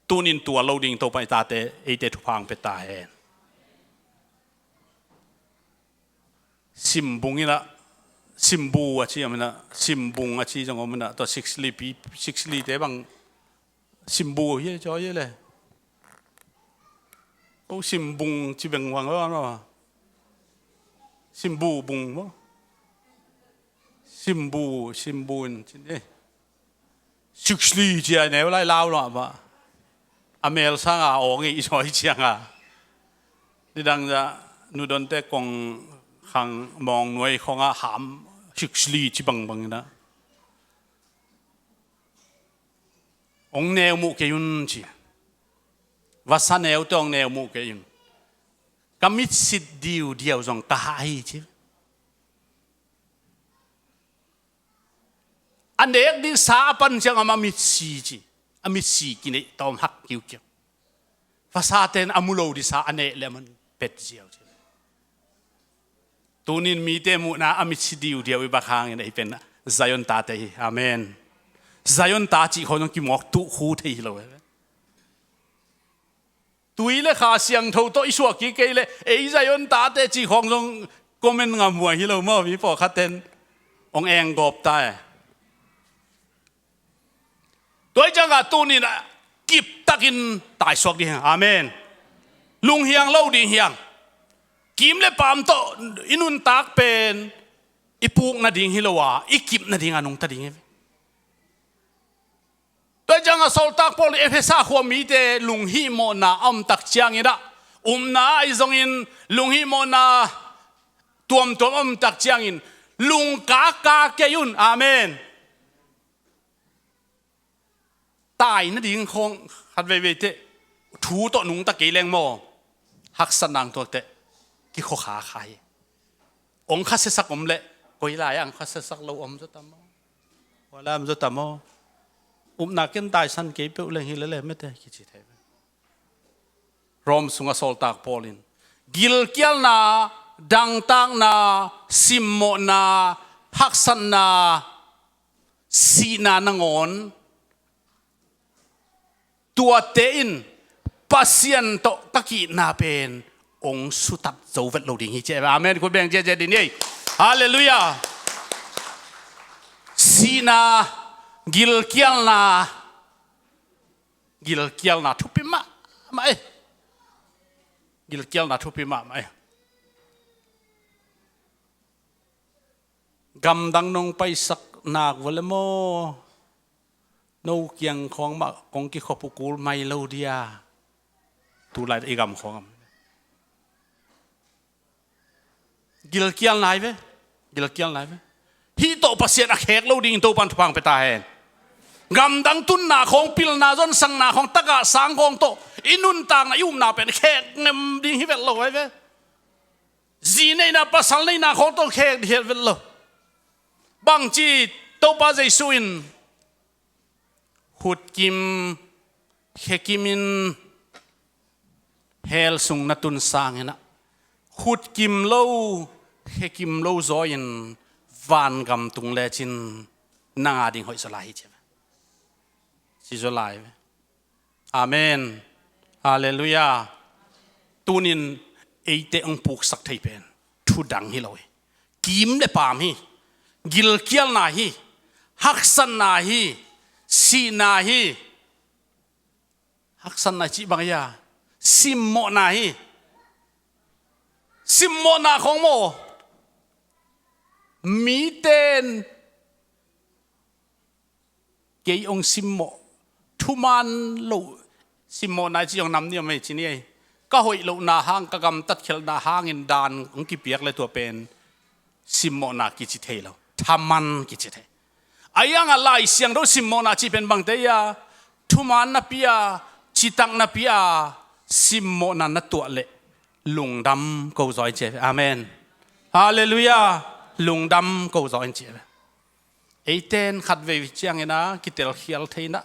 ตูนินตัวโลดิงตัวไปตาเตเอเตทุพังเปตาเฮสิมบุงนี่ละสิมบูอาชีพมันนะสิมบุงอาชีพจังหวะมันนะตัว6 ลีเตบังสิมบูเยอะจ้อยเลยโอ้สิมบุงจีเบงวังว่าเนาะสิมบูบุงวะสิมบูจริงเนี่ย6 ลีเจียเนี่ยว่าไล่เล่าหรอปะอเมริกาอ๋องี้จ้อยเจียงนี่ดังจะนูดอนเตกงขังมองหน่วยของหาม6 ลีจีบังนะองแนวมุกยุนจีวัฒนแนวตองแนวมุกยุนกำมิดสิเดียวจงกะหายจีอันเด็กดิสาปันจังอามามิดสีจีอามิดสีกินไอตอมหักเกี่ยวภาษาเต็นอามุโลดิสาอันเนเลมันเป็ดเจียวตูนินมีเตมุนะอามิดสิเดียววิบากางอย่างไรเป็น Zion ta te amen Zion ta chỉ khôn ki mok tu khu thei lo tui le kha siang tho to isua ki ke le ei Zion ta te chỉ khong jong comment ngam hua hi lo mo mi po khaten ong eng gop ta tôi chẳng à tu ni na kịp takin tai sok đi amen lung hiang lâu đi hiang kim le pam to inun tak pen ipuk na ding hilowa ikip na ding anong ta ding tôi chẳng à sol tak pol efesa khwa mi te lung hi mo na tak chiang ina na ai zong in lung hi mo na tuam tak chiang in lung ka ke yun amen tai na ding khong hat ve te thu to nung ta ke leng mo hak sanang to te ki kho kha khai ong kha se sak om le koi lai ang kha se sak lo om zo tam wala am zo tam na ken tai san ke pe leng hi le me te ki chi the rom sunga sol tak polin gil kyal na dang tang na simmo na hak san na si na nangon tua tein pasien to taki na pen ong sutat zo vet lo ding hi che amen ko beng je din ei hallelujah sina gil kial na thupima mai gil kial na thupima mai gam dang nong pai sak nak volemo no kiang khong ma kong ki khopukul mai lo dia tu lai igam khong gil kial nai ve hi to pasien a khek lo ding to pan phang pe ta hen gam dang tun na khong pil na zon sang na khong taka sang khong to inun tang na yum na pen khek ngem ding hi vel lo ve zi nei na pasal nei na khong to khek hi vel lo bang chi to pa jai suin hut kim hekimin hel sung natun sang ena hut kim lo hekim lo zoin van gam tung le chin nanga ding hoi salai che si zolai amen hallelujah tunin eite ong puk sak thei pen thu dang hi loi kim le pam hi gil kial na hi haksan na hi si na hi haksan na chi bang ya simmo na hi simmo na khong mo mi ten ke ong simmo thuman lo simmo na chi ong nam ni mai chi ni ka hoi lo na hang ka gam tat khel na hang in dan ong ki piak le to pen simmo na ki chi thei lo thaman ki chi thei ayang alai siang do simmo na chi pen bang te ya thuman na pia chitang na pia simmo na na to le lungdam ko zoi che amen hallelujah lungdam ko zoi che eiten khat ve chiang ina kitel khial theina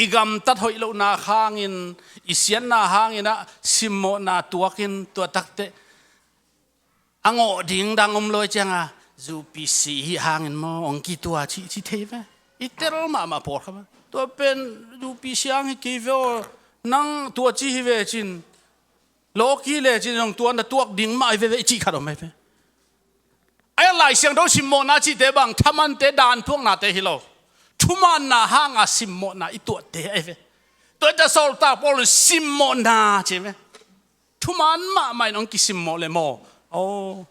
igam tat hoi lo na hangin isian na hangina simmo na tuakin to takte ango ding dang loi changa UPCI hangin mo ong ki tua chi theve itel ma por khama to pen UPCI ang ki vo nang tua chi ve chin loki le chin ong tua na tuak ding mai ve chi kharo mai ve ai lai siang do simmo na chi te bang thaman te dan phung na te hilo thuman na hanga simmo na itu te ai ve to ta sol ta pol simmo na che ve thuman ma mai nong ki simmo le mo oh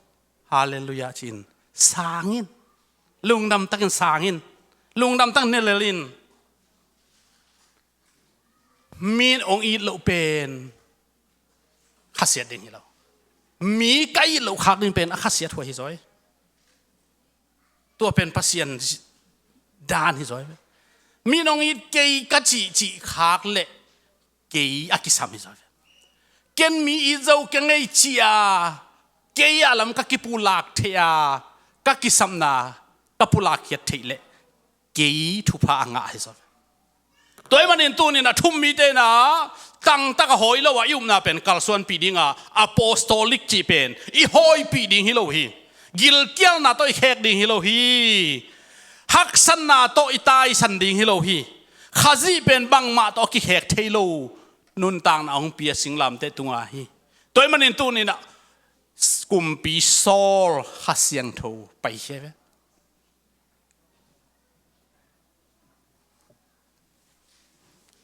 hallelujah chin sangin lungdam takin sangin lungdam tang nelelin min ong i lo pen khasiat ding hi lo mi kai lo khak ding pen khasiat hoi hi zoi to pen pasien dan hi zoi min ong i kei ka chi khak le kei akisam hi zoi ken mi i zo ken ei chia kei alam ka kipulak thea ka kisamna kapulak hiat theile kei thupa anga hi zoi toy manin tunin a thum mi te na tang taka hoi lo wa yum na pen kalsuan pidinga apostolic chi pen i hoi piding hi lo hi gil kial na toy khek ding hi lo hi ฮักสันนาโตอิตายสันดิ่งฮิโลฮีข้าจีเป็นบังมาโตกิเฮกเทโลนุนต่างนาองเปียสิงลำเตตุงาฮีตัวมันอินตูนี่นะกุมปีโซลฮัสยังทูไปใช่ไหม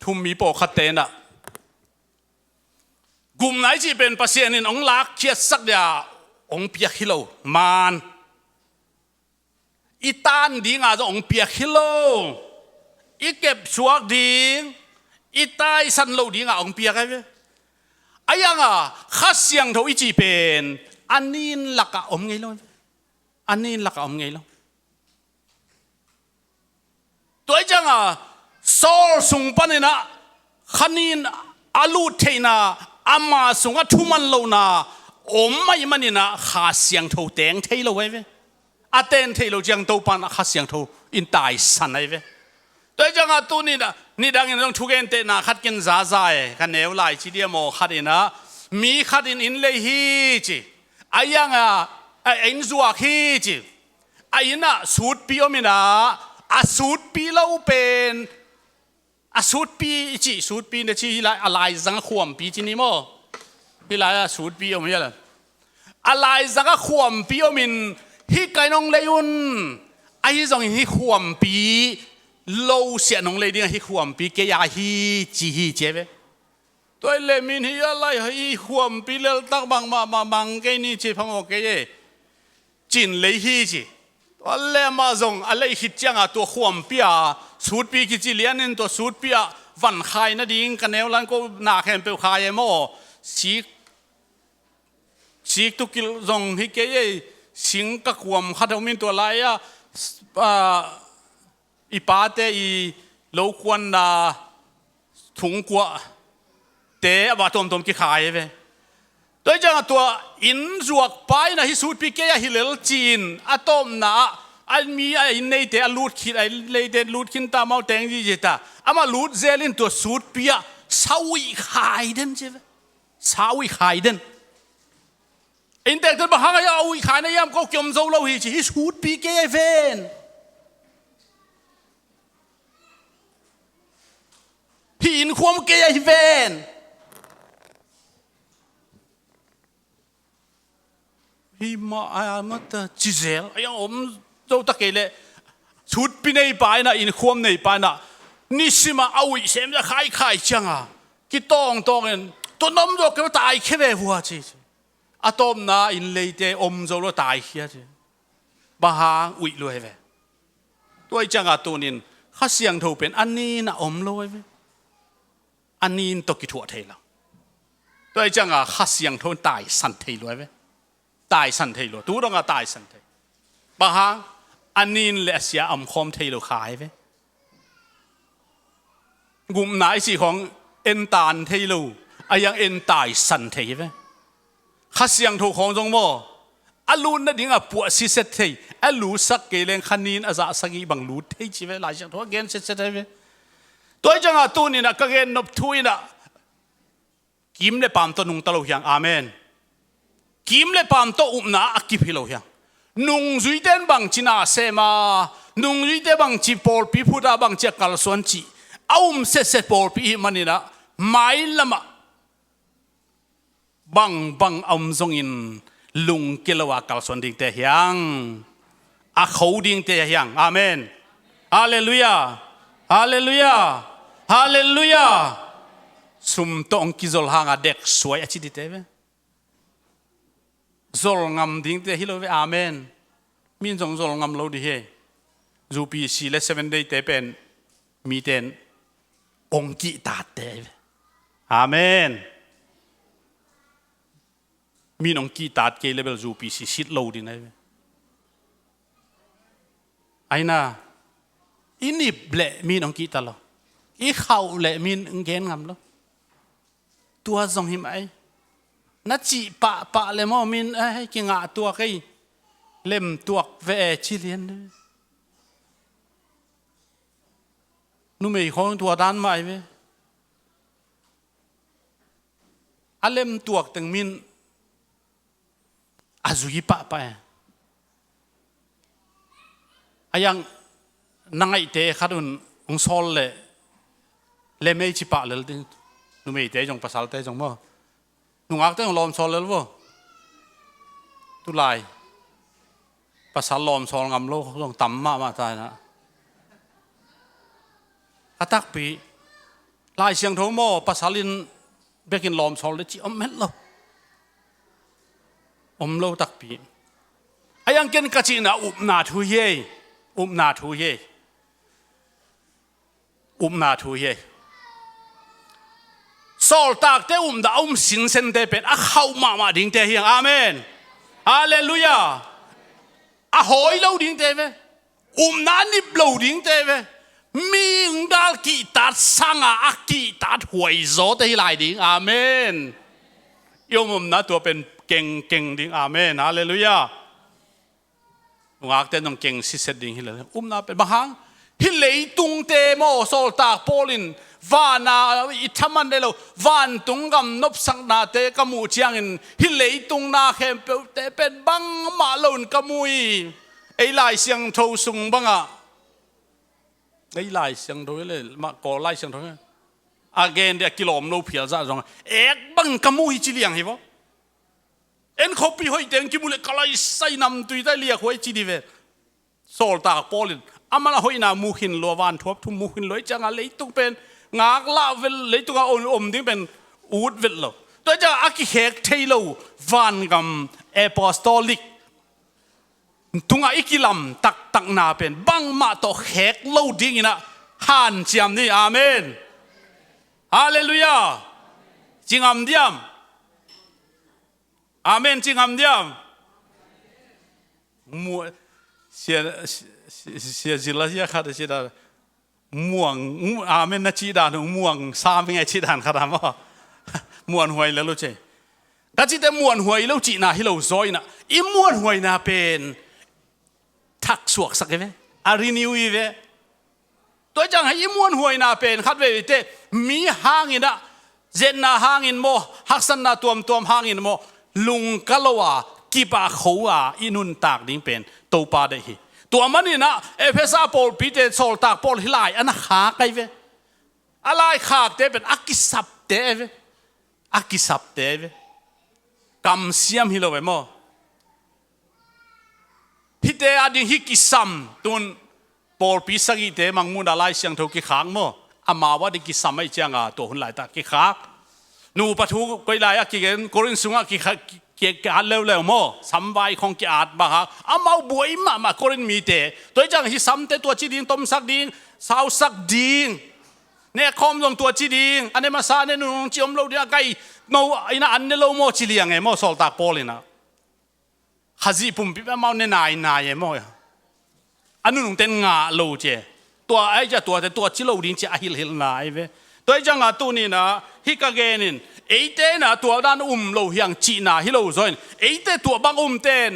ทุ่มมีโปขัดเตนะกุมไหนที่เป็นภาษาเนี่ยองลักเชียสักเดียองเปียฮิโลมานอีตานดีงาจะองเปียฮิโลอีเก็บสวกดีอีตายสันโลดีงาองเปียกันไหมไอ้ยังอ่ะข้าเสียงทูอีจีเป็นอันนี้หลักอมไงล่ะอันนี้หลักอมไงล่ะตัวจังอ่ะโซลสุงปันนะขันินอาลูเทนะอามาสุงอ่ะทุมันโลนะอมไม่มันนี่นะข้าเสียงทูแตงเทโลไว้ไหมอาเตนเทโลจังตัวปันข้าเสียงทูอินตายสันไว้ไหมตัวจังอ่ะตัวนี้นะนี่ดังยังต้องทุกเอนเตนะขัดกินซาซายขันเนวไลจีเดียโมขัดนะมีขัดอินเลยฮีจีไอ้ยังอ่ะไอ้อินซัวฮีจีไอ้น่ะสูตรปีอมินะอาสูตรปีเราเป็นอาสูตรปีจีสูตรปีเนี่ยที่ไรอะไรสังขวมปีที่นี่มั้งที่ไรอะสูตรปีอมินะอะไรสังขวมปีอมินฮิไกน้องเลยุนไอ้ยังฮิขวมปีโลเสียน้องเลยดิ้งฮิขวมปีเกียร์ฮิจีฮิเจ็บตัวเลมินฮิอะไรฮิขวมปีเลตักบางเกนี่จีพังโอเกยจินเลยฮิจีตัวเลมาจงอะไรฮิตจังอ่ะตัวขวมปีอ่ะสูตรปีกิจิเลียนินตัวสูตรปีอ่ะวันขายนั่นดิ้งกันแนวนั้นก็นาแข่งเปลวขายโม่ชีกตุกิลจงฮิเกยสิงกะขวมขัดเอามินตัวไรอ่ะอีป้าเตอีโลกวนนาถุงกัวเตะบาตอมกี่ขายไปโดยจังตัวอินจวกไปนะฮิสูตรพิเกยฮิเลลจีนอะตอมนะอันมีไอ้ในเตะลูดคิดไอ้เลยเตะลูดคินตาเมาแตงจีเจตาอามาลูดเซลินตัวสูตรพิยาสาวิขายเด่นใช่ไหมสาวิขายเด่นอินเตอร์ตัวบ้าไงเอาวิขายในยามก็เกี่ยมโซโลฮิฮิสูตรพิเกยเวนพี่อินความเกยเวนพี่มาไอ้มาตจิเซลไอ้ยังอมเจ้าตะเกเลยชุดปีในป่ายนะอินความในป่ายนะนี่สิมาเอาอีเสมจะขายจังอ่ะกิตองเงินตัวน้ำดอกก็ตายแค่แบบหัวจีอะตอมนะอินเลยเตอมเจ้าเราตายแค่จีบ้าอุยรวยเว้ตัวจังอ่ะตัวนี้ข้าเสียงถูกเป็นอันนี้นะอมรวยเว้อันนี้ตกิถั่วเทแล้วตัวจังอ่ะข้าเสียงถูกตายสันเทรวยเว้ตายสันเทรวยตัวต้องอ่ะตายสันเทบ้าอันนี้เลเสียอมคอมเทรวยขายเว้กลุ่มไหนสิของเอ็นตานเทรวยไอ้ยังเอ็นตายสันเทเว้ข้าเสียงถูกของจงโมอลูนนั่นดิ่งอ่ะปวดสิเสเทอลูสักเกลงคันนี้อาจจะสักอีบังลูเทจีเวลายจังทัวเกนเสเทเวตัวจังอ่ะตัวนี้นะก็เกนนบทุยนะกิมเลปามตัวนุงตลกยังอาเมนกิมเลปามตัวอุมนาอักกิพิโลยังนุงจุยเต้นบังจีน่าเซมานุงจุยเต้บังจีปอลปีพุทธาบังจีกัลสวนจีเอาเสปอลปีมันนี่นะไม่ละมาบังอมทรงอินลุงกิลวากัลสวนดิ่งเตียงอาเขาดิ่งเตียงอาเมนฮาเลลูยาฮาเลลูยาฮาเลลูยาสุมตองกิจลหางเด็กสวยอาชิดิเตเวจลงามดิ่งเตฮิโลเวอาเมนมินจงจลงามโลดิเฮจูปีซีเลเซเว่นเดย์เตเป็นมีเตนองกิตาเตเวอาเมนมีน้องกีตาร์เกลเบลจูปีสิชิดโลดินะไอ้น่ะอินิบเละมีน้องกีตาร์หรออีเขาเละมีนเกนงำหรอตัวทรงหิมไอ้นัดจีปะเลยมั้งมีนไอ้กิงะตัวใครเล่มตัวเวชิเลียนนุ่มไอ้ของตัวด้านใหม่เว้อเล่มตัวตึงมีนอาจุยปะไปอายัง นั่งไอเตะขัดอุ่นองซอลเลยไม่ชิปะเลยดินุ่มไอเตะจงภาษาเตะจงบ่นุ่งอักเตะจงลมซอลเลยบ่ตุลายภาษาลมซอลงำโลจงต่ำมาตายนะอาตักปีลายเสียงโทโมภาษาลินเบกินลมซอลเลยจีอมเม็ดโลอมโลตักปีไอ้ยังเกินกะจีน่ะอุบนาทุเยอุบนาทุเยอุบนาทุเยสอลตากเตดาสินเซนเตเป็นอะเข้ามาดิ่งเตเฮียงอาเมนฮาเลลูยาอะหอยเราดิ่งเตเวนานิบเราดิ่งเตเวมีดาลกีตัดสังอากีตัดหวยโซเตฮิไลดิ่งอาเมนยมนาตัวเป็นเก่งดิ่งอาเมนฮาเลลูยางากเตนองเก่งสิเสดิ่งฮิเลนาเป็นบางครั้งฮิเลตุงเตโมโซลตากโพลินวานาอิทมันเดลวานตุงกำนบสังนาเตกมูเชียงอินฮิเลตุงนาเข้มเปเตเป็นบังมาลุนกมุยไอลายเสียงโทสุงบังอะไอลายเสียงโทเลยมาก่อลายเสียงโทอาเกนเดียกิโลมโนเพียร์ซะจงเอกบังกมุยจิเลียงเหรอเอ็นเขาปีหอยเต็งกิมุเลกลายใส่นำตุยได้เลียหอยจิดีเวโซลตากโพลินอามาละหอยนามูหินลัววานทบทุ่มมูหินลอยจังอะไรตุงเป็นงากลาเวลเลยตุงอมดิ้งเป็นอูดเวลโลตัวจะอากิเฮกเทโลวานกัมเอปอสตอลิกตุงอิกิลัมตักนาเป็นบังมาโตเฮกโลดิ้งนะฮันเจียมนี่อาเมนฮาเลลูยาจิงอัมเดียมอาเมนจิงอัมเดียมมัวเสียจิลาเสียขาดจิดาม่วงอาเมนนัจิดานม่วงสามไงจิดานขนาดว่าม่วนหวยแล้วรู้ใช่แต่จิตแต่ม่วนหวยแล้วจีน่าฮิโลซอยนะอีม่วนหวยน่าเป็นทักสวกสักไหมอารีนิวอีเวตัวจังให้อีม่วนหวยน่าเป็นคัดเวเตมีห่างอินะเจนน่าห่างอินโมฮักสันน่าตัวห่างอินโมลุงกะโลวากีบาเขาอินุนตากดิ้งเป็นตัวปาได้ฮีตัวมันนี่นะเอเพซาโปลปีเตโซลตากโปลฮิลายอันขาไกเวอะไรขาเตเป็นอักิสับเตเวอักิสับเตเวกำเสียมฮิโลเวโมฮิเตอดิฮิกิซัมตุนโปลปีสกิเตมังมุนอะไรเสียงทุกิขางโมอามาว่าดิกิซัมไม่เจียงตัวหุ่นไหลตากิขากนูปะทุกไลอากิเกนโกรินสุงอากิเกี่ยกอาเร็วโมสัมไวของกิอาดบ้าฮะอามาบวยมาโกรินมีเตตัวจังฮิซัมเตตัวจีดิงต้มสักดิงสาวสักดิงเนี่ยคอมลงตัวจีดิงอันนี้มาซาเนี่ยนุ่งจิอมเราเดียไกโนไอ้น่ะอันนี้เราโมจิเลียงไงโมโซลตากโพลินะฮัจิปุ่มปิ๊บมาเนี่ยนายโมอันนู้นเต็นงาโลเจตัวไอ้เจ้าตัวจิโลดิงจะฮิลนายเว้ตัวจังตัวนี้นะฮิกาเกนินไอ้เต้นะตัวด้านโลเฮียงจีน่าฮิโลซอยไอ้เต้ตัวบังเต้น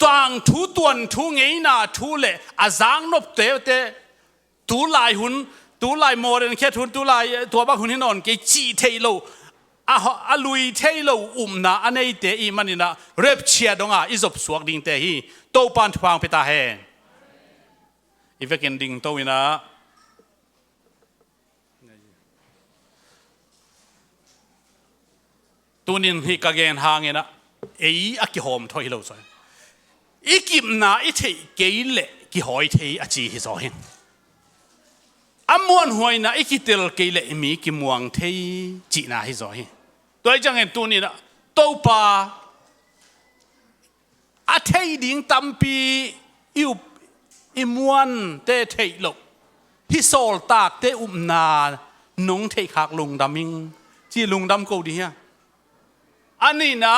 ต่างทุตวนทุเงยนาทุเล่อาจางนบเตตุลายหุ่นตุลายโมเดนแค่ทุนตุลายตัวบังหุ่นที่นอนกี่จีเทโลอาลุยเทโลนะอันนี้เตอีมันนี่นะเรียบเชียดงอิจบสวกดิ่งเตฮีโตปันทวางไปตาแหงอีเวกินดิ่งโตวินะตัวนี้ฮิกาเกนหางเงินะไอ้อากิหอมทอยฮิโลซอยอีกิมนาอีเทเกยเล่กิหอยเทอาจีฮิซอยอามวนหวยนะอีกิเตลเกยเล่มีกิมวงเทจีนาฮิซอยตัวจังเห็นตัวนี้นะโตปาอาเทดิ่งตัมปีอิมวนเตเทโลฮิโซลตากเตนานงเทคักลุงดามิงที่ลุงดำกูดีฮะอันนี้นะ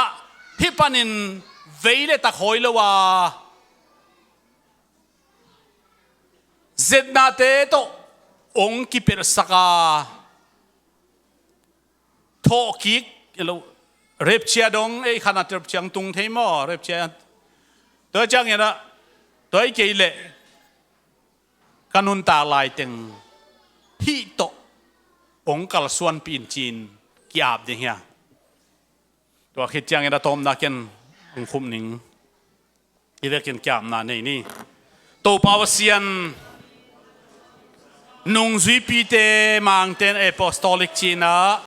ฮิปานินเวเลตะคอยเลว่าเจนาเตโตองกิเปรสกาโทกิกเรียบเชียดงไอ้ขนาดเรียบเชียงตุงเทมอเรียบเชียตัวจังเนี่ยนะตัวไอ้เกลกันุนตาลายเต็งฮิโตองกัลส่วนปีนจีนกีอาบเดียตัวคิดจังเนี่ยตอมนักเก็นองคุมหนิงอีเด็กเก็นกีอาบนาในนี่ตัวปาวเซียน nung duy pi te mang ten apostolic china